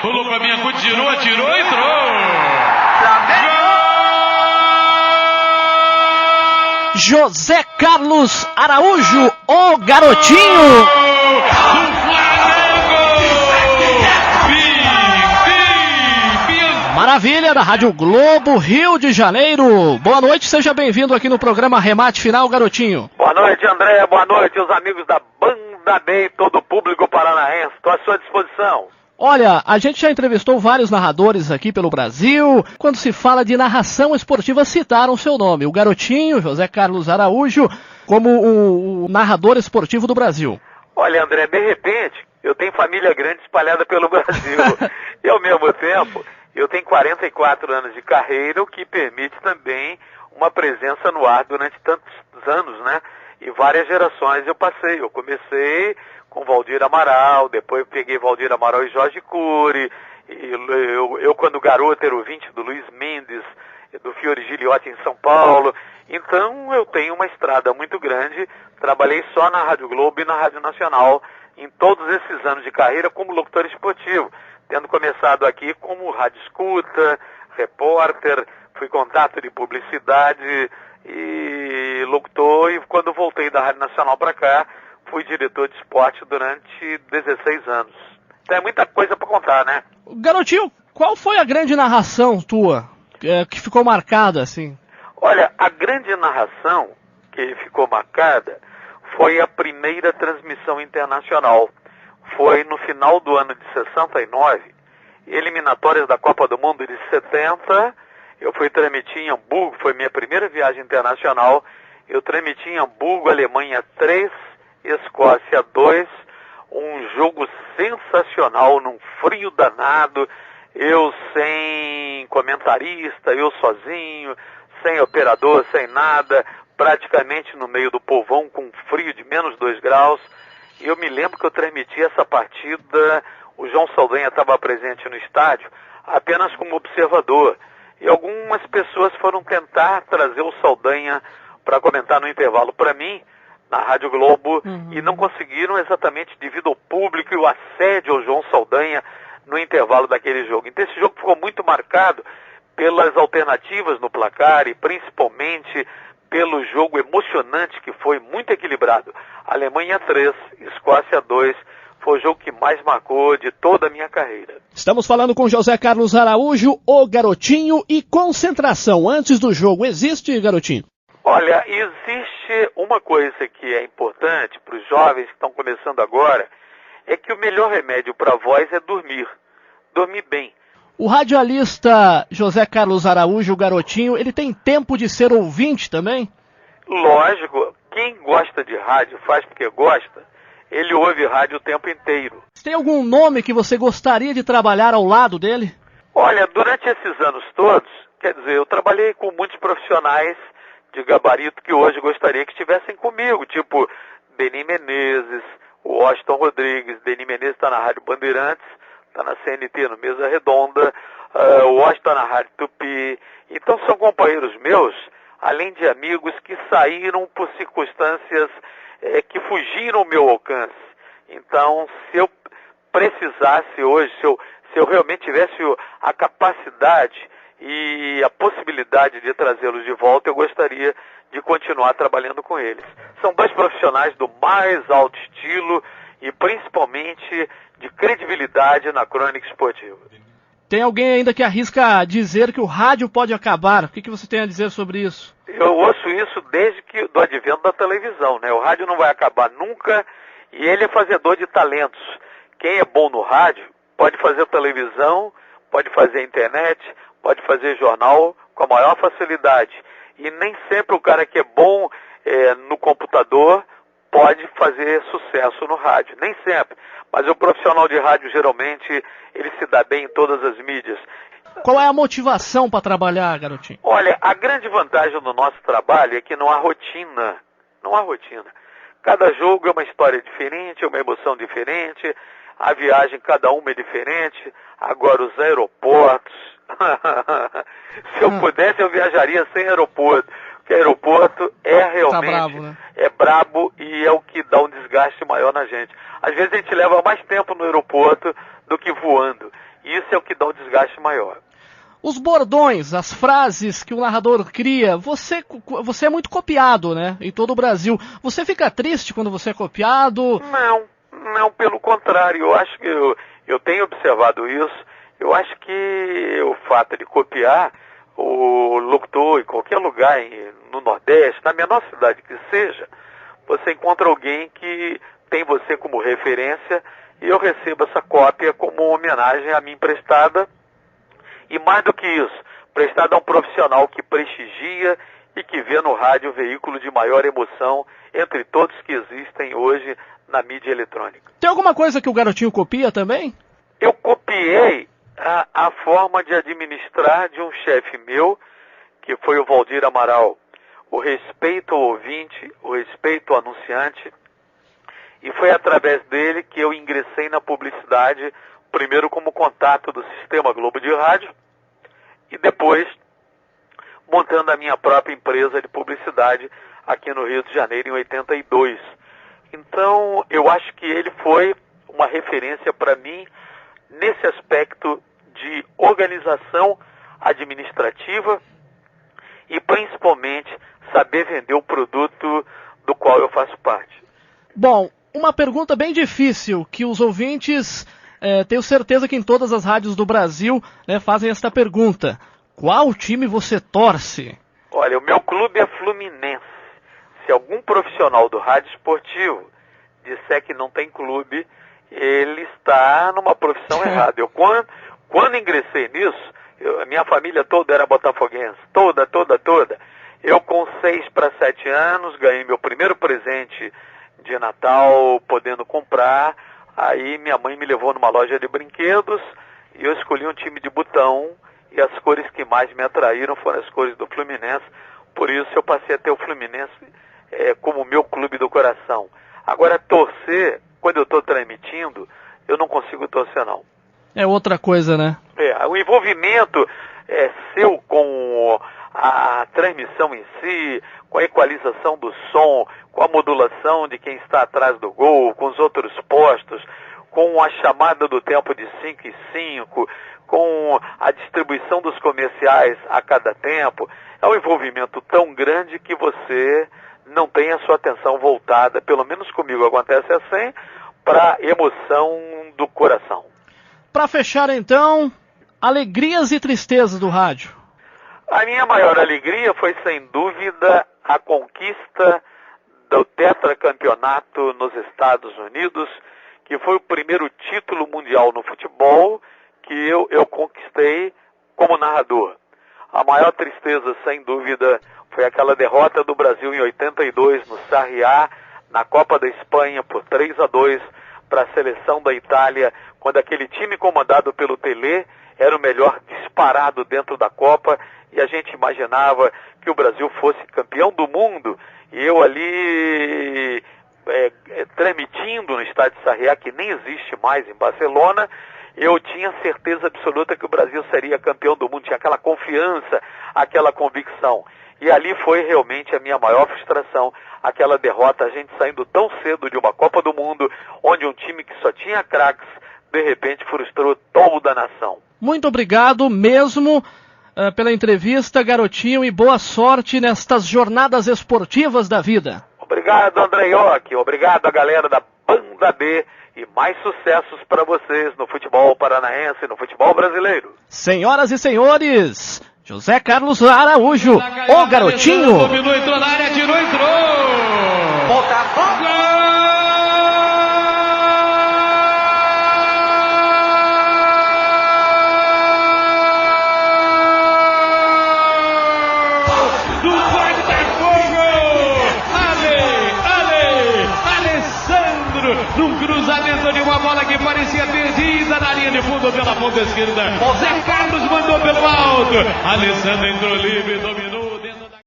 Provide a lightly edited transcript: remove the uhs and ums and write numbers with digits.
Pulou pra minha rua, tirou, atirou, entrou! José Carlos Araújo, o garotinho! Maravilha, da Rádio Globo, Rio de Janeiro. Boa noite, seja bem-vindo aqui no programa Remate Final, garotinho. Boa noite, André. Boa noite, os amigos da Banda B e todo o público paranaense. Estou à sua disposição. Olha, a gente já entrevistou vários narradores aqui pelo Brasil. Quando se fala de narração esportiva, citaram seu nome. O garotinho, José Carlos Araújo, como o narrador esportivo do Brasil. Olha, André, de repente, eu tenho família grande espalhada pelo Brasil. E ao mesmo tempo, eu tenho 44 anos de carreira, o que permite também uma presença no ar durante tantos anos, né? E várias gerações eu passei. Eu comecei com Valdir Amaral, depois peguei Valdir Amaral e Jorge Cury, e eu quando garoto era ouvinte do Luiz Mendes, do Fiore Giliotti em São Paulo. Então eu tenho uma estrada muito grande, trabalhei só na Rádio Globo e na Rádio Nacional em todos esses anos de carreira como locutor esportivo, tendo começado aqui como rádio escuta, repórter, fui contato de publicidade e locutor, e quando voltei da Rádio Nacional para cá, fui diretor de esporte durante 16 anos. Então é muita coisa para contar, né? Garotinho, qual foi a grande narração tua que ficou marcada, assim? Olha, a grande narração que ficou marcada foi a primeira transmissão internacional. Foi no final do ano de 69, eliminatórias da Copa do Mundo de 70, eu fui transmitir em Hamburgo, foi minha primeira viagem internacional, eu transmiti em Hamburgo, Alemanha 3, Escócia 2, um jogo sensacional, num frio danado, eu sem comentarista, eu sozinho, sem operador, sem nada, praticamente no meio do povão, com frio de menos 2 graus, e eu me lembro que eu transmiti essa partida, o João Saldanha estava presente no estádio, apenas como observador, e algumas pessoas foram tentar trazer o Saldanha para comentar no intervalo para mim, na Rádio Globo, e não conseguiram exatamente devido ao público e o assédio ao João Saldanha no intervalo daquele jogo. Então esse jogo ficou muito marcado pelas alternativas no placar e principalmente pelo jogo emocionante que foi, muito equilibrado. Alemanha 3, Escócia 2, foi o jogo que mais marcou de toda a minha carreira. Estamos falando com José Carlos Araújo, o garotinho, e concentração antes do jogo. Existe, garotinho? Olha, existe uma coisa que é importante para os jovens que estão começando agora, é que o melhor remédio para a voz é dormir. Dormir bem. O radialista José Carlos Araújo, o garotinho, ele tem tempo de ser ouvinte também? Lógico, quem gosta de rádio, faz porque gosta, ele ouve rádio o tempo inteiro. Tem algum nome que você gostaria de trabalhar ao lado dele? Olha, durante esses anos todos, quer dizer, eu trabalhei com muitos profissionais de gabarito que hoje gostaria que estivessem comigo, tipo Denis Menezes, o Washington Rodrigues. Denis Menezes está na Rádio Bandeirantes, está na CNT, no Mesa Redonda, o Washington está na Rádio Tupi. Então são companheiros meus, além de amigos que saíram por circunstâncias que fugiram ao meu alcance. Então, se eu precisasse hoje, se eu realmente tivesse a capacidade e a possibilidade de trazê-los de volta, eu gostaria de continuar trabalhando com eles. São dois profissionais do mais alto estilo e principalmente de credibilidade na crônica esportiva. Tem alguém ainda que arrisca dizer que o rádio pode acabar. O que você tem a dizer sobre isso? Eu ouço isso desde do advento da televisão, né? O rádio não vai acabar nunca e ele é fazedor de talentos. Quem é bom no rádio pode fazer televisão, pode fazer internet, pode fazer jornal com a maior facilidade. E nem sempre o cara que é bom no computador pode fazer sucesso no rádio. Nem sempre. Mas o profissional de rádio, geralmente, ele se dá bem em todas as mídias. Qual é a motivação para trabalhar, garotinho? Olha, a grande vantagem do nosso trabalho é que não há rotina. Não há rotina. Cada jogo é uma história diferente, é uma emoção diferente. A viagem, cada uma é diferente. Agora, os aeroportos... Se eu pudesse, eu viajaria sem aeroporto. Porque aeroporto é realmente... Tá bravo, né? É brabo e é o que dá um desgaste maior na gente. Às vezes a gente leva mais tempo no aeroporto do que voando. Isso Os bordões, as frases que o narrador cria, você é muito copiado, né? Em todo o Brasil. Você fica triste quando você é copiado? Não, pelo contrário. Eu acho que eu tenho observado isso. Eu acho que o fato de copiar o locutor em qualquer lugar, no Nordeste, na menor cidade que seja, você encontra alguém que tem você como referência e eu recebo essa cópia como homenagem a mim prestada. E mais do que isso, prestada a um profissional que prestigia e que vê no rádio o veículo de maior emoção entre todos que existem hoje na mídia eletrônica. Tem alguma coisa que o Garotinho copia também? Eu copiei a forma de administrar de um chefe meu, que foi o Valdir Amaral. O respeito ao ouvinte, o respeito ao anunciante. E foi através dele que eu ingressei na publicidade, primeiro como contato do Sistema Globo de Rádio e depois montando a minha própria empresa de publicidade aqui no Rio de Janeiro em 82. Então eu acho que ele foi uma referência para mim nesse aspecto de organização administrativa e principalmente saber vender o produto do qual eu faço parte. Bom, uma pergunta bem difícil que os ouvintes... tenho certeza que em todas as rádios do Brasil, né, fazem esta pergunta. Qual time você torce? Olha, o meu clube é Fluminense. Se algum profissional do rádio esportivo disser que não tem clube, ele está numa profissão errada. Eu, quando ingressei nisso, a minha família toda era botafoguense. Toda. Eu com 6 para 7 anos, ganhei meu primeiro presente de Natal, podendo comprar. Aí minha mãe me levou numa loja de brinquedos e eu escolhi um time de botão e as cores que mais me atraíram foram as cores do Fluminense. Por isso eu passei a ter o Fluminense como meu clube do coração. Agora torcer, quando eu estou transmitindo, eu não consigo torcer não. É outra coisa, né? O envolvimento seu com a transmissão em si, com a equalização do som, com a modulação de quem está atrás do gol, com os outros postos, com a chamada do tempo de 5 e 5, com a distribuição dos comerciais a cada tempo, é um envolvimento tão grande que você não tem a sua atenção voltada, pelo menos comigo acontece assim, para a emoção do coração. Para fechar então, alegrias e tristezas do rádio. A minha maior alegria foi, sem dúvida, a conquista do tetracampeonato nos Estados Unidos, que foi o primeiro título mundial no futebol que eu conquistei como narrador. A maior tristeza, sem dúvida, foi aquela derrota do Brasil em 82 no Sarriá, na Copa da Espanha, por 3-2 para a seleção da Itália, quando aquele time comandado pelo Pelé era o melhor disparado dentro da Copa, e a gente imaginava que o Brasil fosse campeão do mundo, e eu ali transmitindo no estádio Sarriá, que nem existe mais em Barcelona, eu tinha certeza absoluta que o Brasil seria campeão do mundo, tinha aquela confiança, aquela convicção. E ali foi realmente a minha maior frustração, aquela derrota, a gente saindo tão cedo de uma Copa do Mundo, onde um time que só tinha craques, de repente frustrou toda a nação. Muito obrigado mesmo pela entrevista, Garotinho, e boa sorte nestas jornadas esportivas da vida. Obrigado, André Ioc, obrigado a galera da Banda B, e mais sucessos para vocês no futebol paranaense e no futebol brasileiro. Senhoras e senhores, José Carlos Araújo, o Garotinho. Dominou, entrou na área, tirou, entrou. Botafogo! Num cruzamento de uma bola que parecia perdida na linha de fundo pela ponta esquerda. Zé Carlos mandou pelo alto. Alessandro entrou livre, dominou.